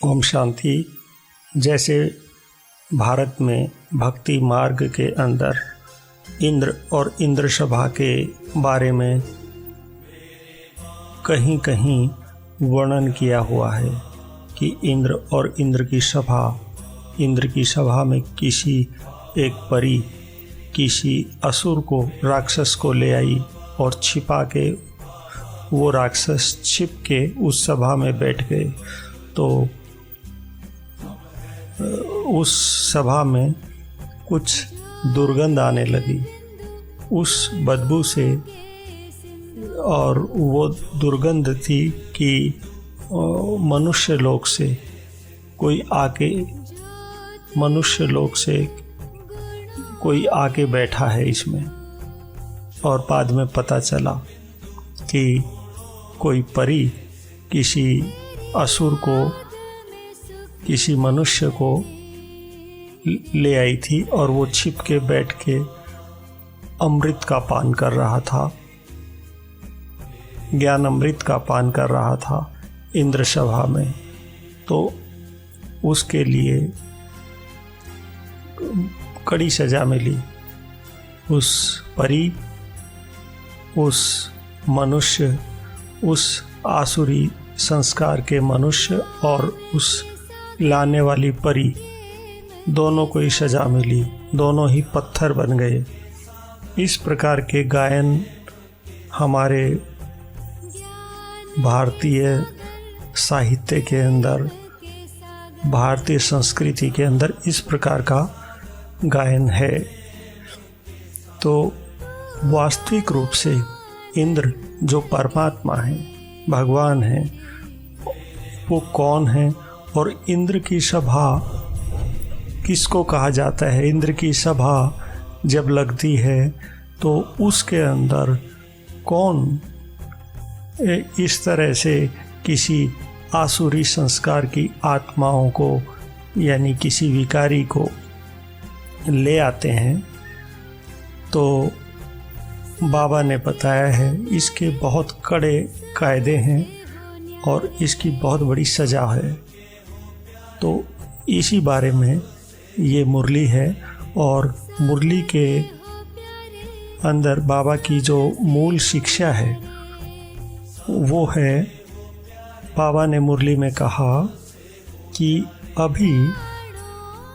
ओम शांति। जैसे भारत में भक्ति मार्ग के अंदर इंद्र और इंद्र सभा के बारे में कहीं कहीं वर्णन किया हुआ है कि इंद्र और इंद्र की सभा में किसी एक परी किसी असुर को, राक्षस को ले आई और छिपा के वो राक्षस छिप के उस सभा में बैठ गए। तो उस सभा में कुछ दुर्गंध आने लगी उस बदबू से, और वो दुर्गंध थी कि मनुष्य लोक से कोई आके बैठा है इसमें। और बाद में पता चला कि कोई परी किसी असुर को, किसी मनुष्य को ले आई थी और वो छिप के बैठ के अमृत का पान कर रहा था, ज्ञान अमृत का पान कर रहा था इंद्र सभा में। तो उसके लिए कड़ी सजा मिली। उस परी, उस मनुष्य, उस आसुरी संस्कार के मनुष्य और उस लाने वाली परी, दोनों को ही सजा मिली, दोनों ही पत्थर बन गए। इस प्रकार के गायन हमारे भारतीय साहित्य के अंदर, भारतीय संस्कृति के अंदर इस प्रकार का गायन है। तो वास्तविक रूप से इंद्र जो परमात्मा है, भगवान है, वो कौन है और इंद्र की सभा किसको कहा जाता है? इंद्र की सभा जब लगती है तो उसके अंदर कौन इस तरह से किसी आसुरी संस्कार की आत्माओं को, यानी किसी विकारी को ले आते हैं? तो बाबा ने बताया है इसके बहुत कड़े कायदे हैं और इसकी बहुत बड़ी सज़ा है। तो इसी बारे में ये मुरली है। और मुरली के अंदर बाबा की जो मूल शिक्षा है वो है, बाबा ने मुरली में कहा कि अभी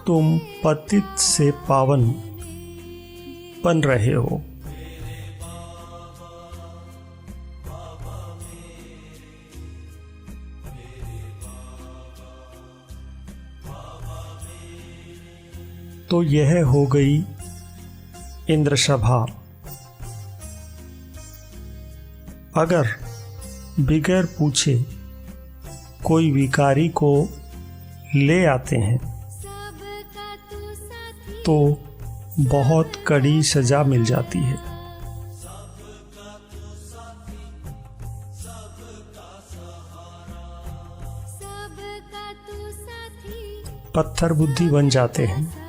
तुम पतित से पावन बन रहे हो। तो यह हो गई इंद्र सभा। अगर बिगैर पूछे कोई विकारी को ले आते हैं तो बहुत कड़ी सजा मिल जाती है। पत्थर बुद्धि बन जाते हैं।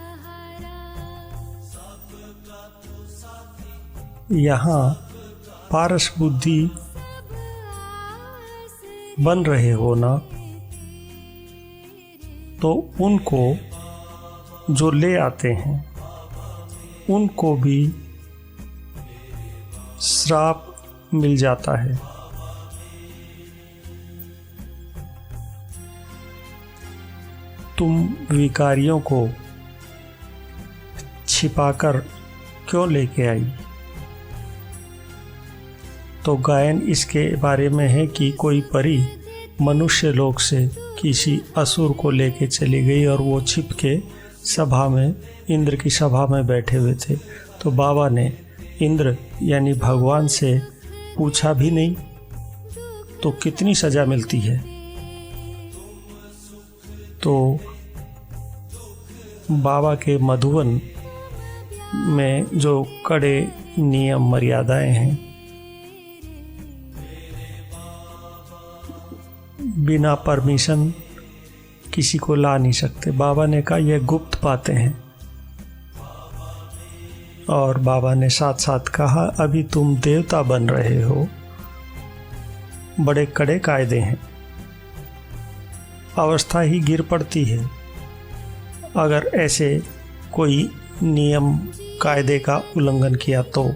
यहाँ पारस बुद्धि बन रहे हो ना, तो उनको जो ले आते हैं उनको भी श्राप मिल जाता है। तुम विकारियों को छिपाकर क्यों लेके आई? तो गायन इसके बारे में है कि कोई परी मनुष्य लोक से किसी असुर को लेके चली गई और वो छिप के सभा में, इंद्र की सभा में बैठे हुए थे। तो बाबा ने इंद्र यानी भगवान से पूछा भी नहीं तो कितनी सजा मिलती है। तो बाबा के मधुवन में जो कड़े नियम मर्यादाएं हैं, बिना परमिशन किसी को ला नहीं सकते। बाबा ने कहा यह गुप्त बातें हैं। और बाबा ने साथ साथ कहा अभी तुम देवता बन रहे हो, बड़े कड़े कायदे हैं। अवस्था ही गिर पड़ती है अगर ऐसे कोई नियम कायदे का उल्लंघन किया तो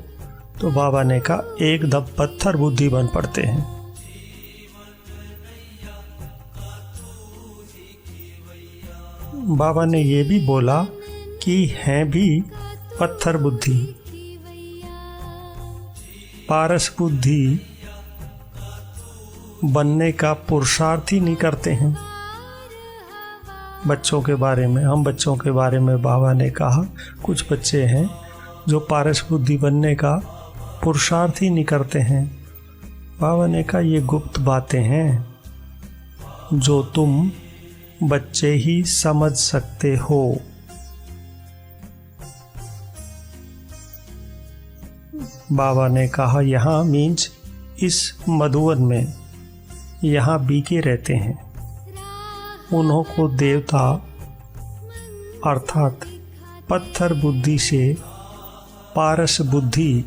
बाबा ने कहा एकदम पत्थर बुद्धि बन पड़ते हैं। बाबा ने ये भी बोला कि हैं भी पत्थर बुद्धि, पारस बुद्धि बनने का पुरुषार्थ ही नहीं करते हैं। बच्चों के बारे में, हम बच्चों के बारे में बाबा ने कहा कुछ बच्चे हैं जो पारस बुद्धि बनने का पुरुषार्थ ही नहीं करते हैं। बाबा ने कहा ये गुप्त बातें हैं जो तुम बच्चे ही समझ सकते हो। बाबा ने कहा यहाँ मीन्स इस मधुवन में यहाँ बीके रहते हैं, उन्हों को देवता अर्थात पत्थर बुद्धि से पारस बुद्धि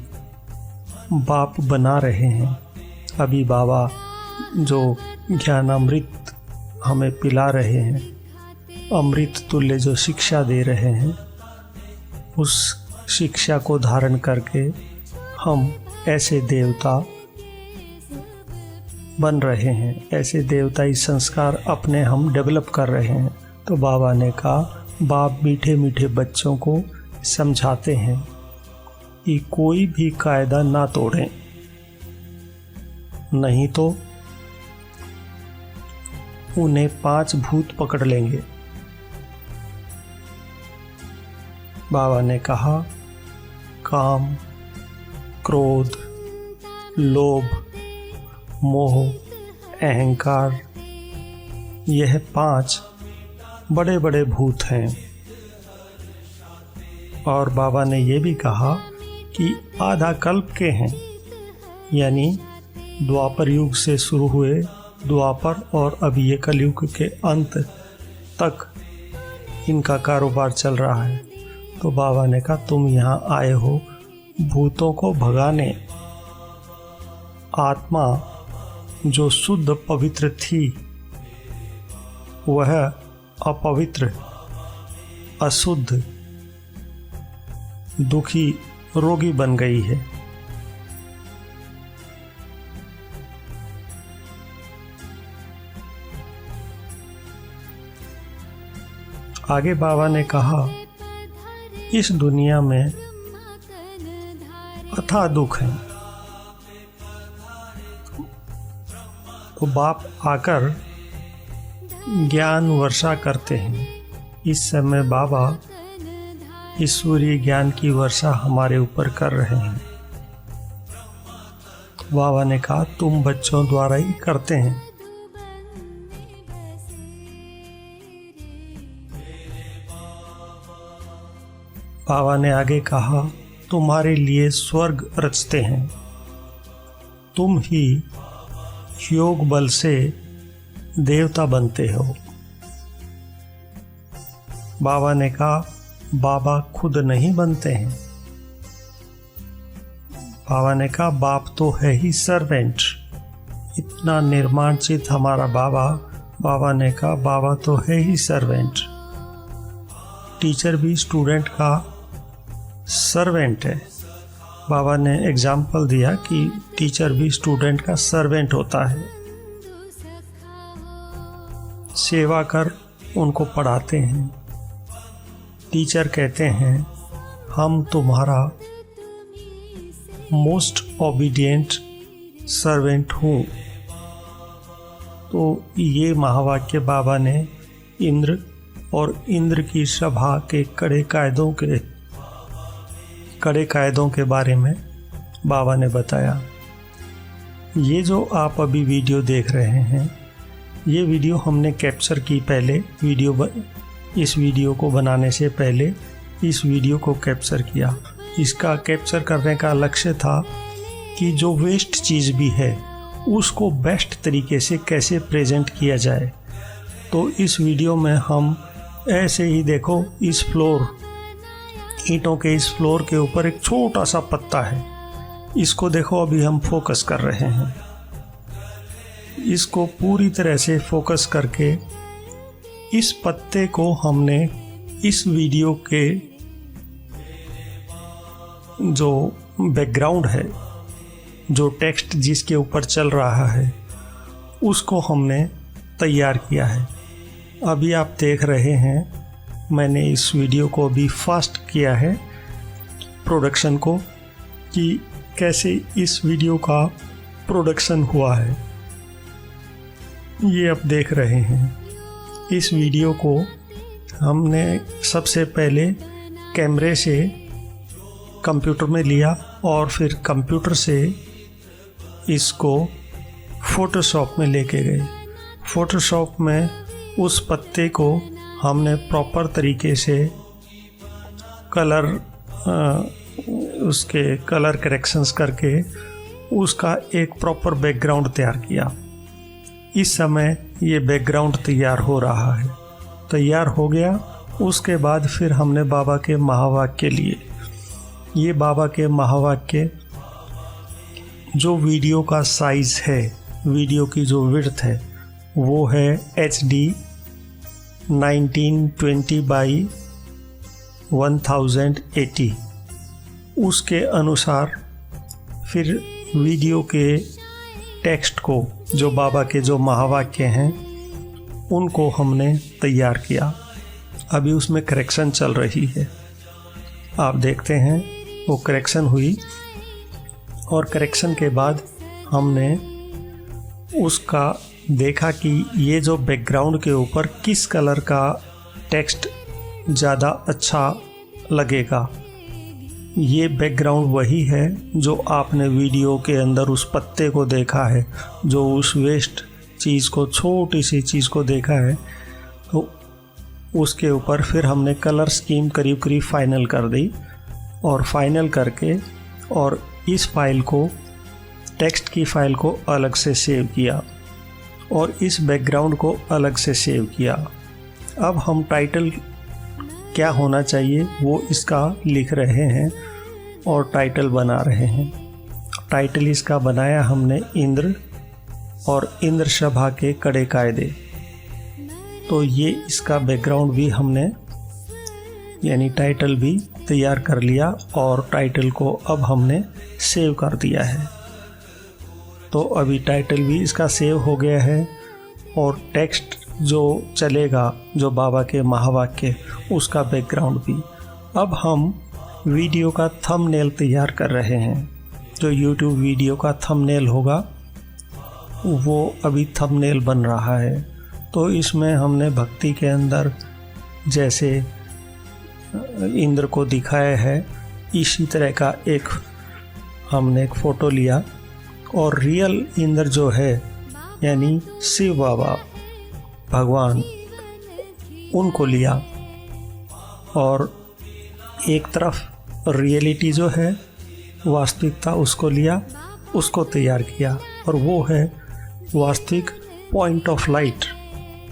बाप बना रहे हैं। अभी बाबा जो ज्ञानामृत हमें पिला रहे हैं, अमृत तुल्य जो शिक्षा दे रहे हैं, उस शिक्षा को धारण करके हम ऐसे देवता बन रहे हैं, ऐसे देवताई संस्कार अपने हम डेवलप कर रहे हैं। तो बाबा ने कहा बाप मीठे मीठे बच्चों को समझाते हैं कि कोई भी कायदा ना तोड़ें, नहीं तो उन्हें 5 भूत पकड़ लेंगे। बाबा ने कहा काम, क्रोध, लोभ, मोह, अहंकार, यह 5 बड़े बड़े भूत हैं। और बाबा ने यह भी कहा कि आधा कल्प के हैं, यानी द्वापर युग से शुरू हुए द्वापर और अभी ये कलयुग के अंत तक इनका कारोबार चल रहा है। तो बाबा ने कहा तुम यहाँ आए हो भूतों को भगाने। आत्मा जो शुद्ध पवित्र थी वह अपवित्र, अशुद्ध, दुखी, रोगी बन गई है। आगे बाबा ने कहा इस दुनिया में अथाह दुख है। तो बाप आकर ज्ञान वर्षा करते हैं। इस समय बाबा ईश्वरीय ज्ञान की वर्षा हमारे ऊपर कर रहे हैं। बाबा ने कहा तुम बच्चों द्वारा ही करते हैं। बाबा ने आगे कहा तुम्हारे लिए स्वर्ग रचते हैं, तुम ही योग बल से देवता बनते हो। बाबा ने कहा बाबा खुद नहीं बनते हैं। बाबा ने कहा बाप तो है ही सर्वेंट। इतना निर्माणचित हमारा बाबा। बाबा ने कहा बाबा तो है ही सर्वेंट। टीचर भी स्टूडेंट का सर्वेंट है। बाबा ने एग्जाम्पल दिया कि टीचर भी स्टूडेंट का सर्वेंट होता है। सेवा कर उनको पढ़ाते हैं। टीचर कहते हैं हम तुम्हारा मोस्ट ओबीडिएंट सर्वेंट हूँ। तो ये महावाक्य बाबा ने इंद्र और इंद्र की सभा के कड़े कायदों के बारे में बाबा ने बताया। ये जो आप अभी वीडियो देख रहे हैं, ये वीडियो हमने कैप्चर की पहले। इस वीडियो को बनाने से पहले इस वीडियो को कैप्चर किया। इसका कैप्चर करने का लक्ष्य था कि जो वेस्ट चीज़ भी है उसको बेस्ट तरीके से कैसे प्रेजेंट किया जाए। तो इस वीडियो में हम ऐसे ही देखो, इस फ्लोर, ईंटों के इस फ्लोर के ऊपर एक छोटा सा पत्ता है। इसको देखो, अभी हम फोकस कर रहे हैं। इसको पूरी तरह से फोकस करके इस पत्ते को हमने इस वीडियो के जो बैकग्राउंड है, जो टेक्स्ट जिसके ऊपर चल रहा है, उसको हमने तैयार किया है। अभी आप देख रहे हैं, मैंने इस वीडियो को अभी फास्ट किया है प्रोडक्शन को, कि कैसे इस वीडियो का प्रोडक्शन हुआ है। ये आप देख रहे हैं, इस वीडियो को हमने सबसे पहले कैमरे से कंप्यूटर में लिया और फिर कंप्यूटर से इसको फ़ोटोशॉप में लेके गए। फ़ोटोशॉप में उस पत्ते को हमने प्रॉपर तरीके से उसके कलर करेक्शंस करके उसका एक प्रॉपर बैकग्राउंड तैयार किया। इस समय ये बैकग्राउंड तैयार हो रहा है, तैयार हो गया। उसके बाद फिर हमने बाबा के महावाक्य लिए। ये बाबा के महावाक्य जो वीडियो का साइज़ है, वीडियो की जो विड्थ है, वो है HD 1920 बाई 1080। उसके अनुसार फिर वीडियो के टेक्स्ट को, जो बाबा के जो महावाक्य हैं, उनको हमने तैयार किया। अभी उसमें करेक्शन चल रही है, आप देखते हैं वो करेक्शन हुई। और करेक्शन के बाद हमने उसका देखा कि ये जो बैकग्राउंड के ऊपर किस कलर का टेक्स्ट ज़्यादा अच्छा लगेगा। ये बैकग्राउंड वही है जो आपने वीडियो के अंदर उस पत्ते को देखा है, जो उस वेस्ट चीज़ को, छोटी सी चीज़ को देखा है। तो उसके ऊपर फिर हमने कलर स्कीम करीब करीब फाइनल कर दी, और फाइनल करके और इस फाइल को, टेक्स्ट की फ़ाइल को अलग से सेव किया और इस बैकग्राउंड को अलग से सेव किया। अब हम टाइटल क्या होना चाहिए वो इसका लिख रहे हैं और टाइटल बना रहे हैं। टाइटल इसका बनाया हमने इंद्र और इंद्र सभा के कड़े कायदे। तो ये इसका बैकग्राउंड भी हमने, यानी टाइटल भी तैयार कर लिया और टाइटल को अब हमने सेव कर दिया है। तो अभी टाइटल भी इसका सेव हो गया है और टेक्स्ट जो चलेगा, जो बाबा के महावाक्य, उसका बैकग्राउंड भी। अब हम वीडियो का थंबनेल तैयार कर रहे हैं। जो यूट्यूब वीडियो का थंबनेल होगा वो अभी थंबनेल बन रहा है। तो इसमें हमने भक्ति के अंदर जैसे इंद्र को दिखाया है, इसी तरह का हमने एक फ़ोटो लिया और रियल इंद्र जो है, यानी शिव बाबा भगवान, उनको लिया और एक तरफ रियलिटी जो है, वास्तविकता, उसको लिया, उसको तैयार किया। और वो है वास्तविक पॉइंट ऑफ लाइट,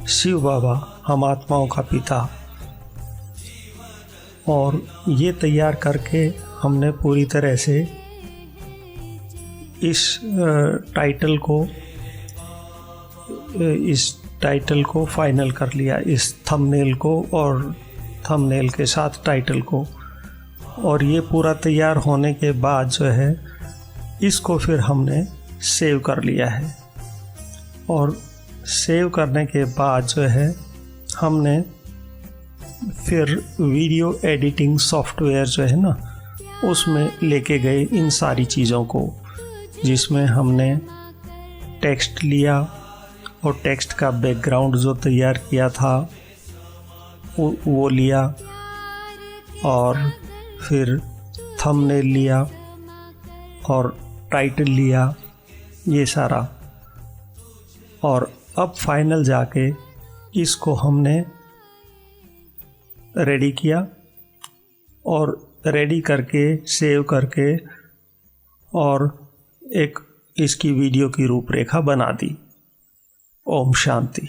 शिव बाबा, हम आत्माओं का पिता। और ये तैयार करके हमने पूरी तरह से इस टाइटल को फाइनल कर लिया, इस थंबनेल को और थंबनेल के साथ टाइटल को। और ये पूरा तैयार होने के बाद जो है, इसको फिर हमने सेव कर लिया है। और सेव करने के बाद जो है, हमने फिर वीडियो एडिटिंग सॉफ्टवेयर जो है ना, उसमें लेके गए इन सारी चीज़ों को, जिसमें हमने टेक्स्ट लिया और टेक्स्ट का बैकग्राउंड जो तैयार किया था वो लिया, और फिर थंबनेल लिया और टाइटल लिया, ये सारा। और अब फाइनल जाके इसको हमने रेडी किया और रेडी करके सेव करके और एक इसकी वीडियो की रूपरेखा बना दी। ओम शांति।